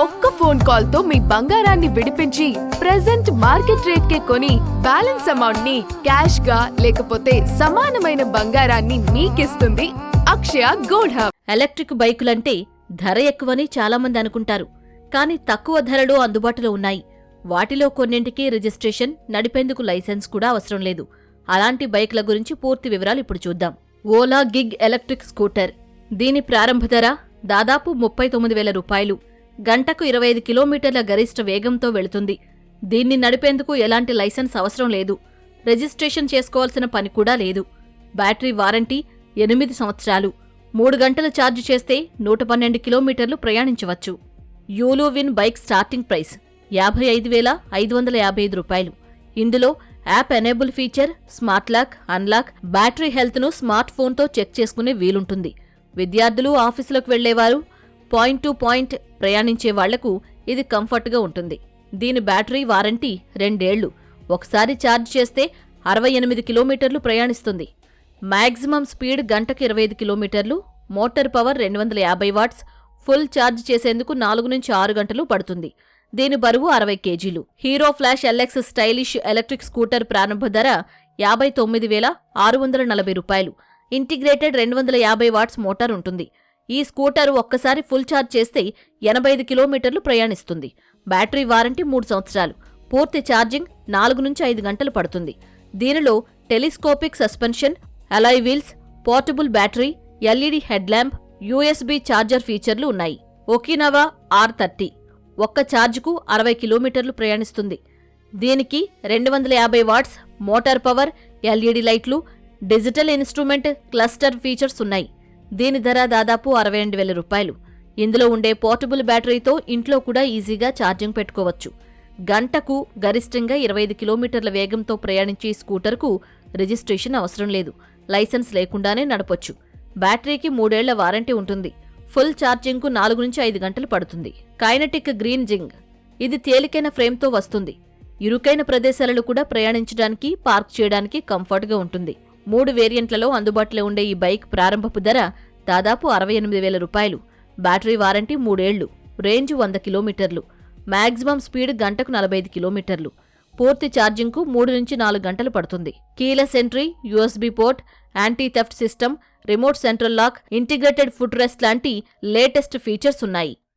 ఒక్క phone call తో మీ బంగారాన్ని విడిపించి ప్రెజెంట్ మార్కెట్ రేట్ కే కొని బ్యాలెన్స్ అమౌంట్ ని క్యాష్ గా లేకపోతే సమానమైన బంగారాన్ని మీకిస్తుంది అక్షయ గోల్డ్ హబ్. ఎలక్ట్రిక్ బైకులంటే ధర ఎక్కువని చాలామంది అనుకుంటారు. కానీ తక్కువ ధరలో అందుబాటులో ఉన్నాయి. వాటిలో కొన్నింటికి రిజిస్ట్రేషన్, నడిపేందుకు లైసెన్స్ కూడా అవసరం లేదు. అలాంటి బైక్ల గురించి పూర్తి వివరాలు ఇప్పుడు చూద్దాం. Ola gig electric scooter. దీని ప్రారంభ ధర దాదాపు 39,000 రూపాయలు. గంటకు 25 కిలోమీటర్ల గరిష్ట వేగంతో వెళుతుంది. దీన్ని నడిపేందుకు ఎలాంటి లైసెన్స్ అవసరం లేదు. రిజిస్ట్రేషన్ చేసుకోవాల్సిన పని కూడా లేదు. బ్యాటరీ వారంటీ 8 సంవత్సరాలు. 3 గంటలు ఛార్జ్ చేస్తే 112 కిలోమీటర్లు ప్రయాణించవచ్చు. యూలువిన్ బైక్ స్టార్టింగ్ ప్రైస్ 55,555 రూపాయలు. ఇందులో app enable feature, smart lock, unlock, battery హెల్త్ను స్మార్ట్ ఫోన్తో చెక్ చేసుకునే వీలుంటుంది. విద్యార్థులు, ఆఫీసులకు వెళ్లేవారు, పాయింట్ టు పాయింట్ ప్రయాణించే వాళ్లకు ఇది కంఫర్ట్గా ఉంటుంది. దీని బ్యాటరీ వారంటీ 2 ఏళ్లు. ఒకసారి ఛార్జ్ చేస్తే 68 కిలోమీటర్లు ప్రయాణిస్తుంది. మ్యాక్సిమం స్పీడ్ గంటకు 25 కిలోమీటర్లు. Motor power 250 watts. Full charge చేసేందుకు 4 నుంచి 6 గంటలు పడుతుంది. దీని బరువు 60 కేజీలు. Hero flash LX stylish electric scooter ప్రారంభ ధర 59,640 రూపాయలు. ఇంటిగ్రేటెడ్ 250 వాట్స్ మోటార్ ఉంటుంది. ఈ స్కూటర్ ఒక్కసారి ఫుల్ ఛార్జ్ చేస్తే 85 కిలోమీటర్లు ప్రయాణిస్తుంది. బ్యాటరీ వారంటీ 3 సంవత్సరాలు. పూర్తి ఛార్జింగ్ 4 నుంచి 5 గంటలు పడుతుంది. దీనిలో telescopic suspension, alloy wheels, portable battery, LED head lamp, USB charger ఫీచర్లు ఉన్నాయి. ఒకినవా R30 ఒక్క ఛార్జ్కు 60 కిలోమీటర్లు ప్రయాణిస్తుంది. దీనికి 250 వాట్స్ మోటార్ పవర్, ఎల్ఈడి లైట్లు, డిజిటల్ ఇన్స్ట్రుమెంట్ క్లస్టర్ ఫీచర్స్ ఉన్నాయి. దీని ధర దాదాపు 62,000 రూపాయలు. ఇందులో ఉండే పోర్టబుల్ బ్యాటరీతో ఇంట్లో కూడా ఈజీగా ఛార్జింగ్ పెట్టుకోవచ్చు. గంటకు గరిష్టంగా 25 కిలోమీటర్ల వేగంతో ప్రయాణించే స్కూటర్కు రిజిస్ట్రేషన్ అవసరం లేదు. లైసెన్స్ లేకుండానే నడపొచ్చు. బ్యాటరీకి 3 ఏళ్ల వారంటీ ఉంటుంది. ఫుల్ ఛార్జింగ్కు 4 నుంచి 5 గంటలు పడుతుంది. కైనెటిక్ గ్రీన్ జింగ్. ఇది తేలికైన ఫ్రేమ్తో వస్తుంది. ఇరుకైన ప్రదేశాలలో కూడా ప్రయాణించడానికి, పార్క్ చేయడానికి కంఫర్ట్గా ఉంటుంది. 3 వేరియంట్లలో అందుబాటులో ఉండే ఈ బైక్ ప్రారంభపు ధర దాదాపు 68,000 రూపాయలు. బ్యాటరీ వారంటీ 3 ఏళ్లు. రేంజ్ 100 కిలోమీటర్లు. మ్యాక్సిమం స్పీడ్ గంటకు 45 కిలోమీటర్లు. పూర్తి ఛార్జింగ్కు 3 నుంచి 4 గంటలు పడుతుంది. Keyless entry, USB port, anti theft system, remote central lock, integrated foot rest లాంటి లేటెస్ట్ ఫీచర్స్ ఉన్నాయి.